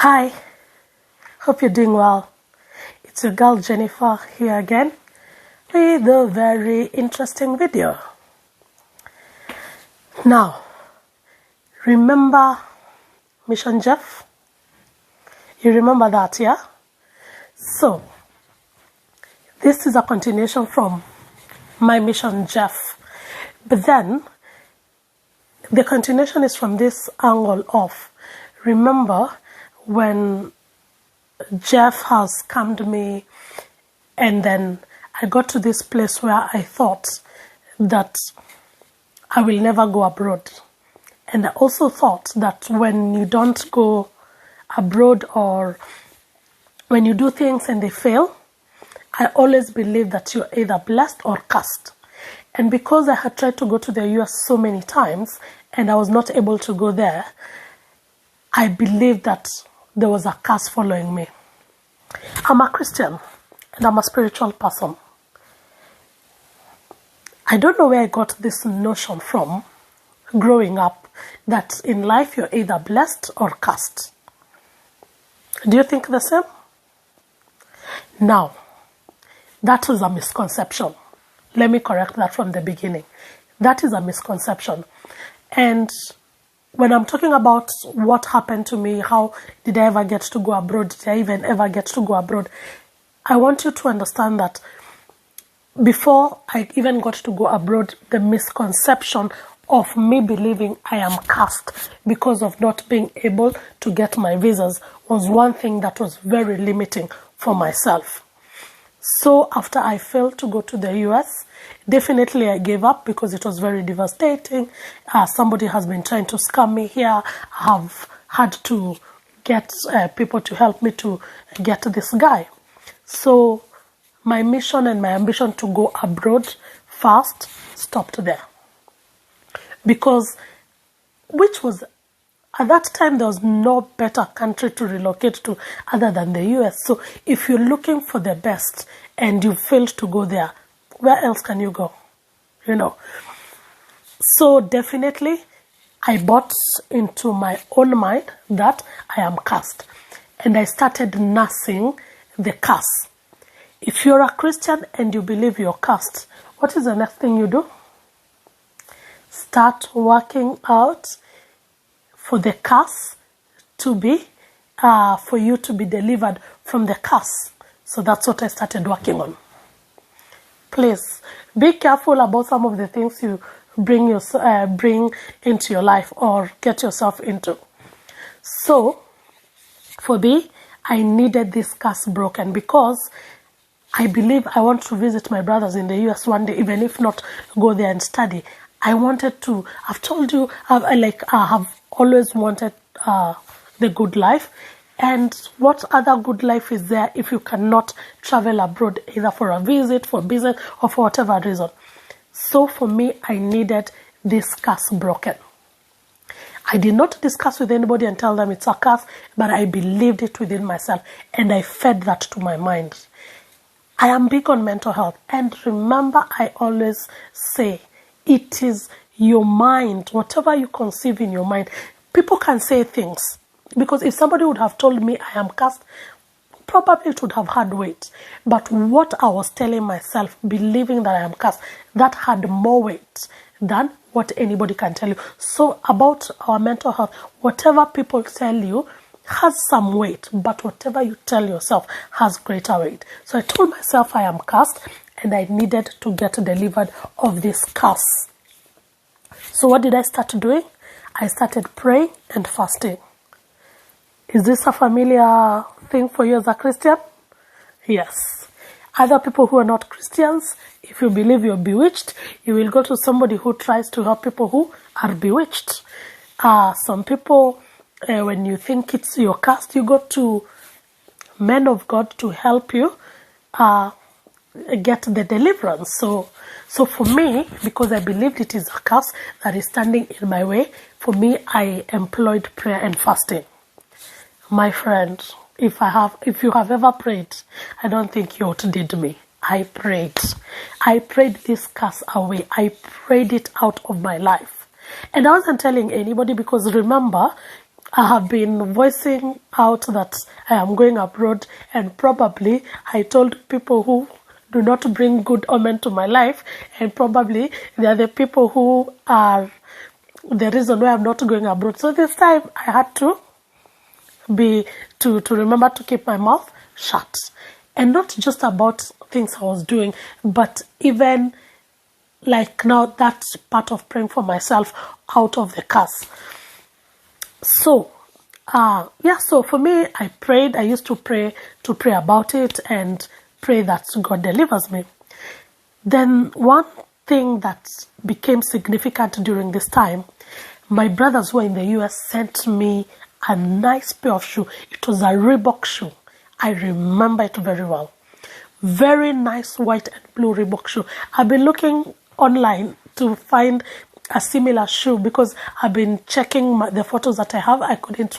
Hi, hope you're doing well. It's your girl Jennifer here again with a very interesting video. Now, remember Mission Jeff? You remember that, yeah? So, this is a continuation from my Mission Jeff. But then, the continuation is from this angle of, remember when Jeff has scammed me, and then I got to this place where I thought that I will never go abroad. And I also thought that when you don't go abroad or when you do things and they fail, I always believe that you're either blessed or cursed. And because I had tried to go to the US so many times and I was not able to go there, I believed that there was a curse following me. I'm a Christian and I'm a spiritual person. I don't know where I got this notion from growing up that in life you're either blessed or cursed. Do you think the same? Now, that was a misconception. Let me correct that from the beginning. That is a misconception. And when I'm talking about what happened to me, how did I ever get to go abroad, did I even ever get to go abroad, I want you to understand that before I even got to go abroad, the misconception of me believing I am cursed because of not being able to get my visas was one thing that was very limiting for myself. So after I failed to go to the US, definitely I gave up because it was very devastating. Somebody has been trying to scam me here. I have had to get people to help me to get this guy. So my mission and my ambition to go abroad first stopped there. Because, which was, at that time, there was no better country to relocate to other than the US. So if you're looking for the best and you failed to go there, where else can you go? You know. So definitely, I bought into my own mind that I am cursed. And I started nursing the curse. If you're a Christian and you believe you're cursed, what is the next thing you do? Start working out for the curse to be, for you to be delivered from the curse. So that's what I started working on. Please, be careful about some of the things you bring into your life or get yourself into. So, for me, I needed this curse broken because I believe I want to visit my brothers in the US one day, even if not go there and study. I wanted to, I've told you, I have always wanted the good life. And what other good life is there if you cannot travel abroad, either for a visit, for business, or for whatever reason? So for me, I needed this curse broken. I did not discuss with anybody and tell them it's a curse, but I believed it within myself, and I fed that to my mind. I am big on mental health, and remember, I always say, it is your mind, whatever you conceive in your mind. People can say things, because if somebody would have told me I am cursed, probably it would have had weight. But what I was telling myself, believing that I am cursed, that had more weight than what anybody can tell you. So about our mental health, whatever people tell you has some weight, but whatever you tell yourself has greater weight. So I told myself I am cursed and I needed to get delivered of this curse. So what did I start doing? I started praying and fasting. Is this a familiar thing for you as a Christian? Yes. Other people who are not Christians, if you believe you're bewitched, you will go to somebody who tries to help people who are bewitched. Some people, when you think it's your curse, you go to men of God to help you get the deliverance. So for me, because I believed it is a curse that is standing in my way, for me, I employed prayer and fasting. My friend, if you have ever prayed, I don't think you outdid me. I prayed. I prayed this curse away. I prayed it out of my life. And I wasn't telling anybody because remember, I have been voicing out that I am going abroad, and probably I told people who do not bring good omen to my life, and probably they are the people who are the reason why I'm not going abroad. So this time I had to remember to keep my mouth shut, and not just about things I was doing, but even like now that part of praying for myself out of the curse. So so for me, I prayed. I used to pray about it and pray that God delivers me. Then one thing that became significant during this time, my brothers who were in the US sent me a nice pair of shoes. It was a Reebok shoe. I remember it very well. Very nice white and blue Reebok shoe. I've been looking online to find a similar shoe because I've been checking the photos that I have. I couldn't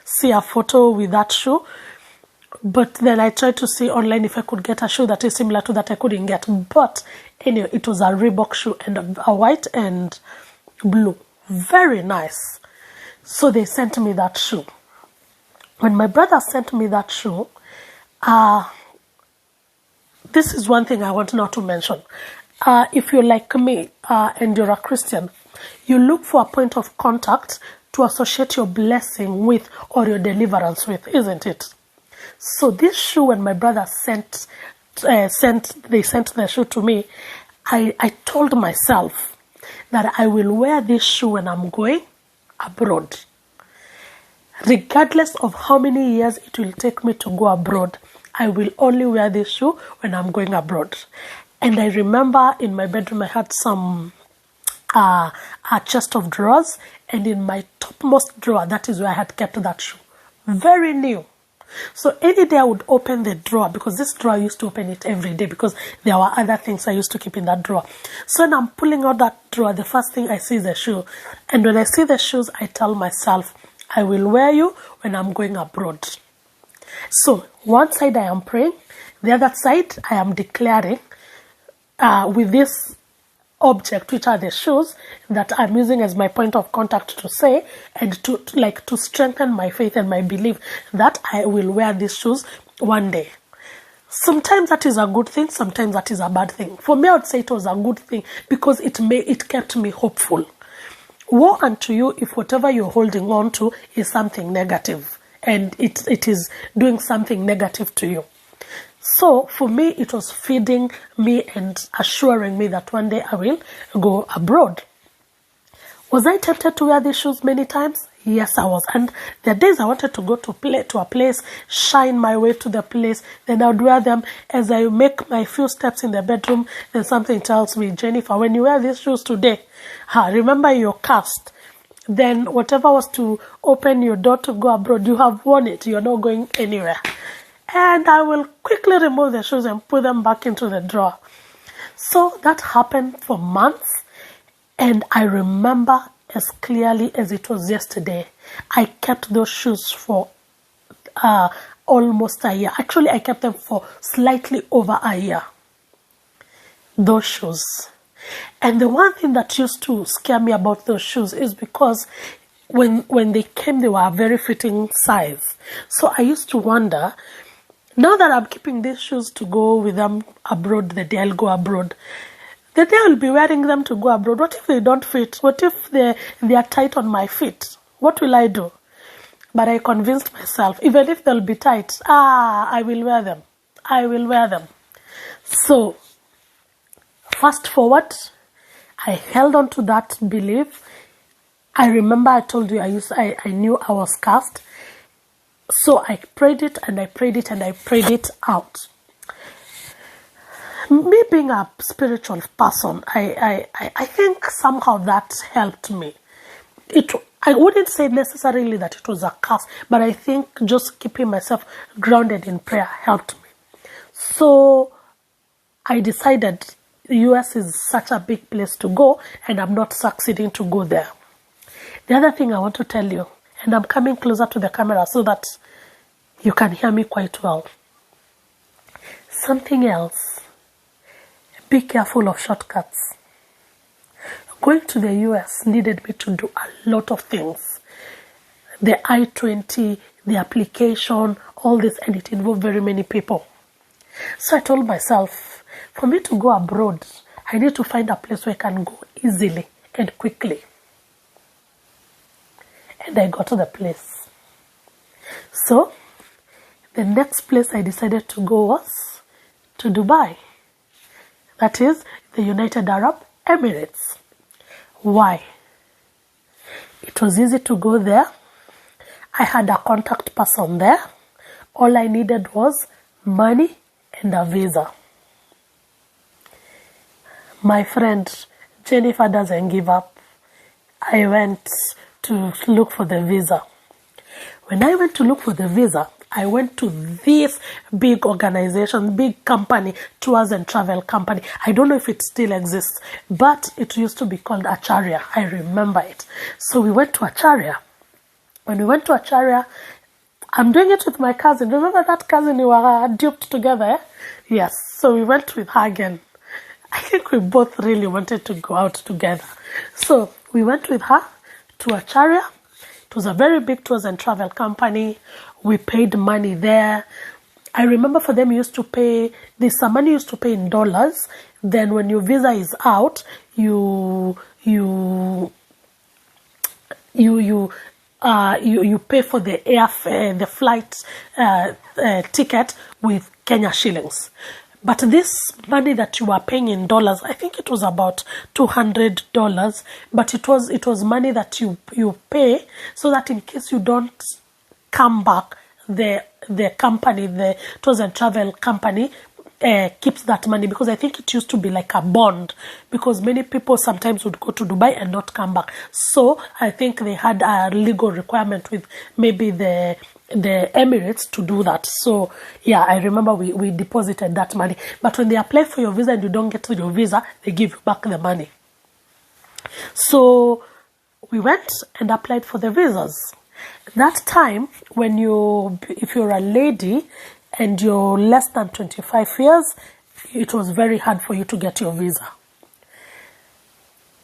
see a photo with that shoe. But then I tried to see online if I could get a shoe that is similar to that. I couldn't get. But anyway, it was a Reebok shoe and a white and blue. Very nice. So they sent me that shoe. When my brother sent me that shoe, this is one thing I want now to mention. If you're like me and you're a Christian, you look for a point of contact to associate your blessing with or your deliverance with, isn't it? So this shoe, when my brother sent the shoe to me, I told myself that I will wear this shoe when I'm going abroad. Regardless of how many years it will take me to go abroad, I will only wear this shoe when I'm going abroad. And I remember in my bedroom I had some a chest of drawers, and in my topmost drawer, that is where I had kept that shoe. Very new. So any day I would open the drawer, because this drawer I used to open it every day because there were other things I used to keep in that drawer. So when I'm pulling out that drawer, the first thing I see is the shoe. And when I see the shoes, I tell myself, I will wear you when I'm going abroad. So one side I am praying, the other side I am declaring with this object, which are the shoes, that I'm using as my point of contact to say and to strengthen my faith and my belief that I will wear these shoes one day. Sometimes that is a good thing, sometimes that is a bad thing. For me, I would say it was a good thing because it kept me hopeful. Woe unto you if whatever you're holding on to is something negative and it is doing something negative to you. So for me, it was feeding me and assuring me that one day I will go abroad. Was I tempted to wear these shoes many times? Yes, I was. And there are days I wanted to go to a place, shine my way to the place, then I would wear them. As I make my few steps in the bedroom, then something tells me, Jennifer, when you wear these shoes today, remember your cast. Then whatever was to open your door to go abroad, you have worn it. You're not going anywhere. And I will quickly remove the shoes and put them back into the drawer. So that happened for months. And I remember as clearly as it was yesterday, I kept those shoes for almost a year. Actually, I kept them for slightly over a year. Those shoes. And the one thing that used to scare me about those shoes is because when they came, they were a very fitting size. So I used to wonder, now that I'm keeping these shoes to go with them abroad, the day I'll go abroad, the day I'll be wearing them to go abroad, what if they don't fit? What if they are tight on my feet? What will I do? But I convinced myself, even if they'll be tight, I will wear them. I will wear them. So, fast forward, I held on to that belief. I remember I told you I knew I was cast. So I prayed it and I prayed it and I prayed it out. Me being a spiritual person, I think somehow that helped me. I wouldn't say necessarily that it was a curse, but I think just keeping myself grounded in prayer helped me. So I decided the US is such a big place to go and I'm not succeeding to go there. The other thing I want to tell you, and I'm coming closer to the camera so that you can hear me quite well. Something else. Be careful of shortcuts. Going to the US needed me to do a lot of things. the I-20, the application, all this, and it involved very many people. So I told myself, for me to go abroad, I need to find a place where I can go easily and quickly. And I got to the place. So the next place I decided to go was to Dubai. That is the United Arab Emirates. Why? It was easy to go there. I had a contact person there. All I needed was money and a visa. My friend Jennifer doesn't give up. I went to look for the visa. When I went to look for the visa, I went to this big organization, big company, tours and travel company. I don't know if it still exists, but it used to be called Acharya. I remember it. So we went to Acharya. When we went to Acharya, I'm doing it with my cousin. Remember that cousin you were duped together? Eh? Yes. So we went with her again. I think we both really wanted to go out together. So we went with her to Acharya. It was a very big tours and travel company. We paid money there. I remember for them, you used to pay, this money used to pay in dollars. Then when your visa is out, you pay for the airfare, the flight ticket with Kenya shillings. But this money that you are paying in dollars, I think it was about $200. But it was money that you pay so that in case you don't come back, the company, the tours and travel company, keeps that money, because I think it used to be like a bond, because many people sometimes would go to Dubai and not come back. So I think they had a legal requirement with maybe the Emirates to do that. So yeah, I remember we deposited that money. But when they apply for your visa and you don't get your visa, they give you back the money. So we went and applied for the visas. That time, if you're a lady and you're less than 25 years, it was very hard for you to get your visa.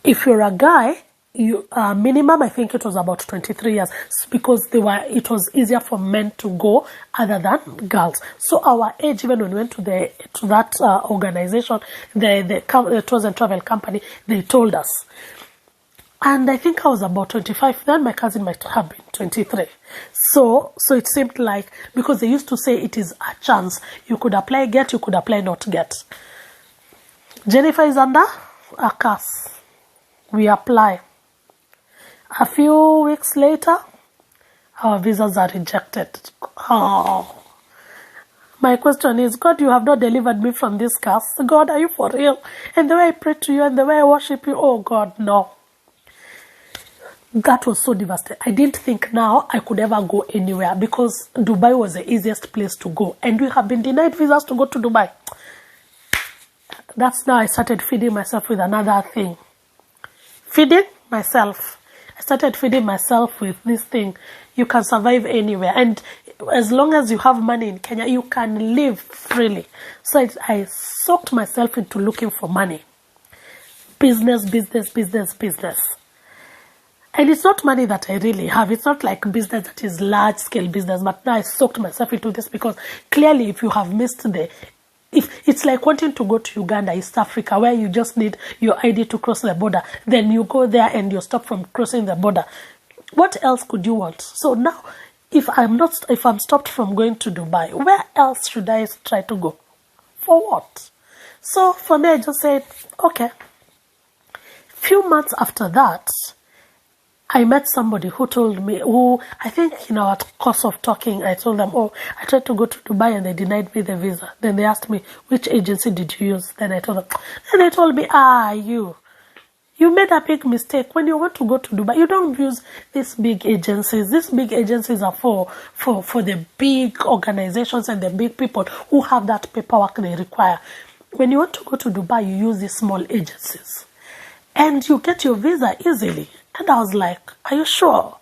If you're a guy, minimum, I think it was about 23 years, because it was easier for men to go other than girls. So our age, even when we went to that organization, the tours and travel company, they told us. And I think I was about 25 then. My cousin might have been 23. So it seemed like, because they used to say it is a chance. You could apply, get, you could apply, not get. Jennifer is under a curse. We apply. A few weeks later, our visas are rejected. Oh. My question is, God, you have not delivered me from this curse. God, are you for real? And the way I pray to you and the way I worship you, oh God, no. That was so devastating. I didn't think now I could ever go anywhere, because Dubai was the easiest place to go. And we have been denied visas to go to Dubai. That's now I started feeding myself with another thing. Feeding myself. I started feeding myself with this thing. You can survive anywhere. And as long as you have money in Kenya, you can live freely. So I soaked myself into looking for money. Business, business, business, business. And it's not money that I really have. It's not like business that is large-scale business. But now I soaked myself into this, because clearly if you have missed if it's like wanting to go to Uganda, East Africa, where you just need your ID to cross the border, then you go there and you're stopped from crossing the border. What else could you want? So now, if I'm stopped from going to Dubai, where else should I try to go? For what? So for me, I just said, okay. Few months after that, I met somebody who told me, I think in our course of talking, I told them, I tried to go to Dubai and they denied me the visa. Then they asked me, which agency did you use? Then I told them, and they told me, you made a big mistake. When you want to go to Dubai, you don't use these big agencies. These big agencies are for the big organizations and the big people who have that paperwork they require. When you want to go to Dubai, you use these small agencies. And you get your visa easily. And I was like, are you sure?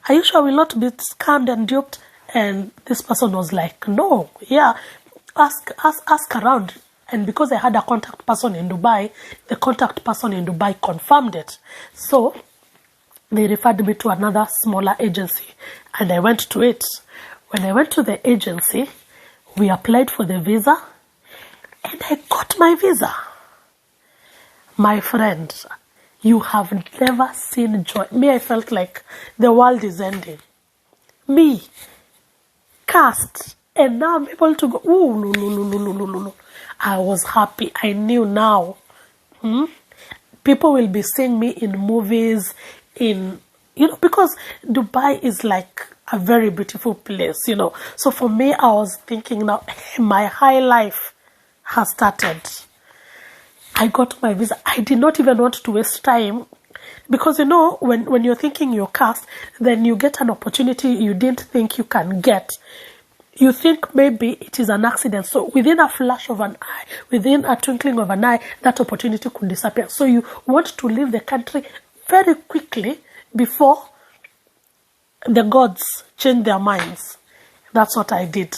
Are you sure I will not be scammed and duped? And this person was like, no, yeah, ask around. And because I had a contact person in Dubai, the contact person in Dubai confirmed it. So they referred me to another smaller agency, and I went to it. When I went to the agency, we applied for the visa, and I got my visa. My friend, you have never seen joy. Me, I felt like the world is ending. Me, cast, and now I'm able to go. Ooh, no, no, no, no, no, no, no, no. I was happy. I knew now. People will be seeing me in movies, because Dubai is like a very beautiful place, So for me, I was thinking now, my high life has started. I got my visa. I did not even want to waste time because, when you're thinking you're cast, then you get an opportunity you didn't think you can get. You think maybe it is an accident. So within a flash of an eye, within a twinkling of an eye, that opportunity could disappear. So you want to leave the country very quickly before the gods change their minds. That's what I did.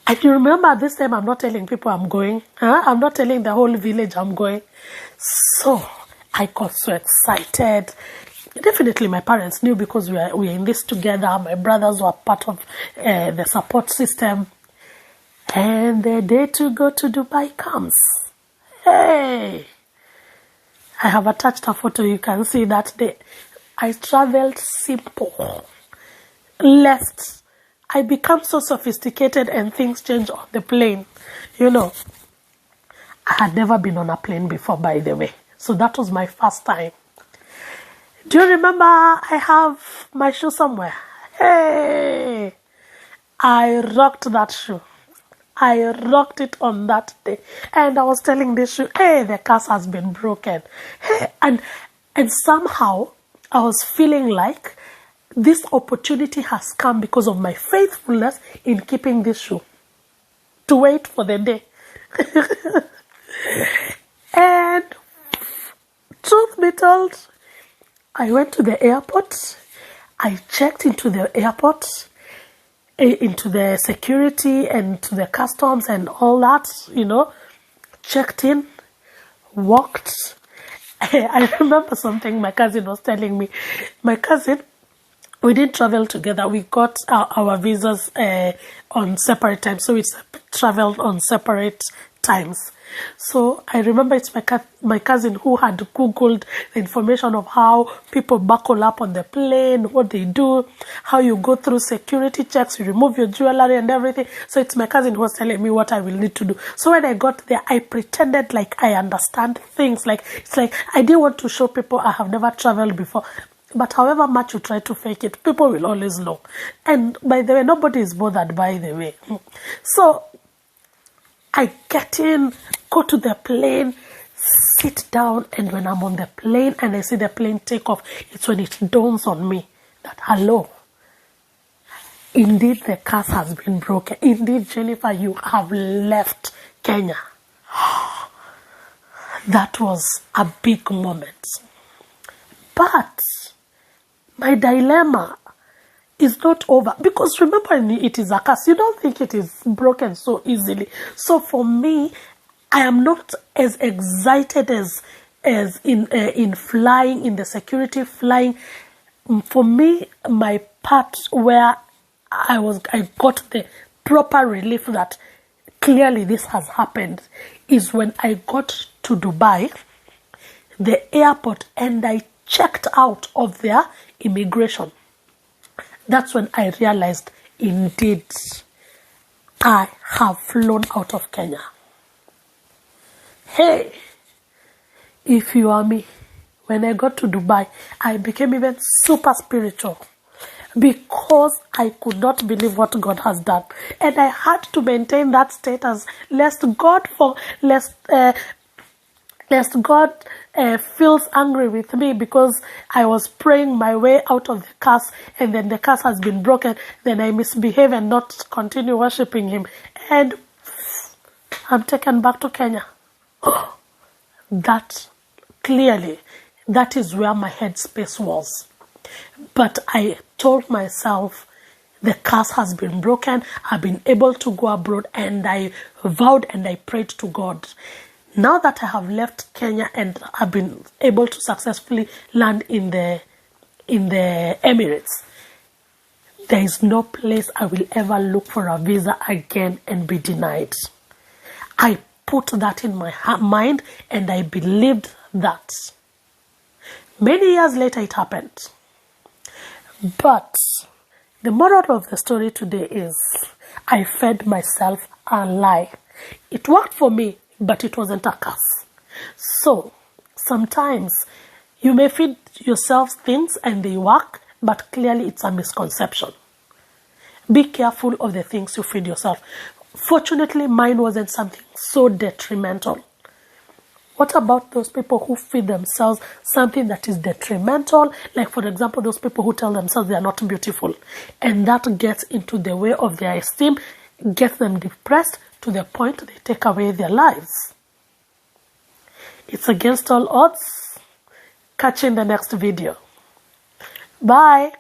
And you remember this time I'm not telling people I'm going. I'm not telling the whole village I'm going. So I got so excited. Definitely my parents knew because we are in this together. My brothers were part of the support system. And the day to go to Dubai comes. Hey! I have attached a photo. You can see that day. I traveled simple. Lest I become so sophisticated and things change on the plane. I had never been on a plane before, by the way. So that was my first time. Do you remember I have my shoe somewhere? Hey! I rocked that shoe. I rocked it on that day. And I was telling this shoe, hey, the cast has been broken. Hey, and somehow I was feeling like this opportunity has come because of my faithfulness in keeping this shoe. To wait for the day. And truth be told, I went to the airport. I checked into the airport, into the security and to the customs and all that, checked in, walked. I remember something my cousin was telling me. My cousin, we didn't travel together. We got our visas on separate times. So we traveled on separate times. So I remember it's my cousin who had Googled the information of how people buckle up on the plane, what they do, how you go through security checks, you remove your jewelry and everything. So it's my cousin who was telling me what I will need to do. So when I got there, I pretended like I understand things. It's like I didn't want to show people I have never traveled before. But however much you try to fake it, people will always know. And by the way, nobody is bothered, by the way. So I get in, go to the plane, sit down, and when I'm on the plane and I see the plane take off, it's when it dawns on me that, hello, indeed the curse has been broken. Indeed, Jennifer, you have left Kenya. That was a big moment. But my dilemma is not over, because remember, it is a curse. You don't think it is broken so easily. So for me, I am not as excited as in flying, in the security flying. For me, my part where I got the proper relief that clearly this has happened is when I got to Dubai, the airport, and I checked out of their immigration. That's when I realized, indeed, I have flown out of Kenya. Hey, if you are me, when I got to Dubai, I became even super spiritual because I could not believe what God has done. And I had to maintain that status lest God feels angry with me because I was praying my way out of the curse, and then the curse has been broken. Then I misbehave and not continue worshiping him, and I'm taken back to Kenya. That is where my headspace was. But I told myself, the curse has been broken. I've been able to go abroad, and I vowed and I prayed to God. Now that I have left Kenya and I've been able to successfully land in the Emirates, there is no place I will ever look for a visa again and be denied. I put that in my mind and I believed that. Many years later it happened. But the moral of the story today is I fed myself a lie. It worked for me, but it wasn't a curse. So sometimes you may feed yourself things and they work, but clearly it's a misconception. Be careful of the things you feed yourself. Fortunately, mine wasn't something so detrimental. What about those people who feed themselves something that is detrimental? Like, for example, those people who tell themselves they are not beautiful. And that gets into the way of their esteem, gets them depressed to the point they take away their lives. It's against all odds. Catch you in the next video. Bye.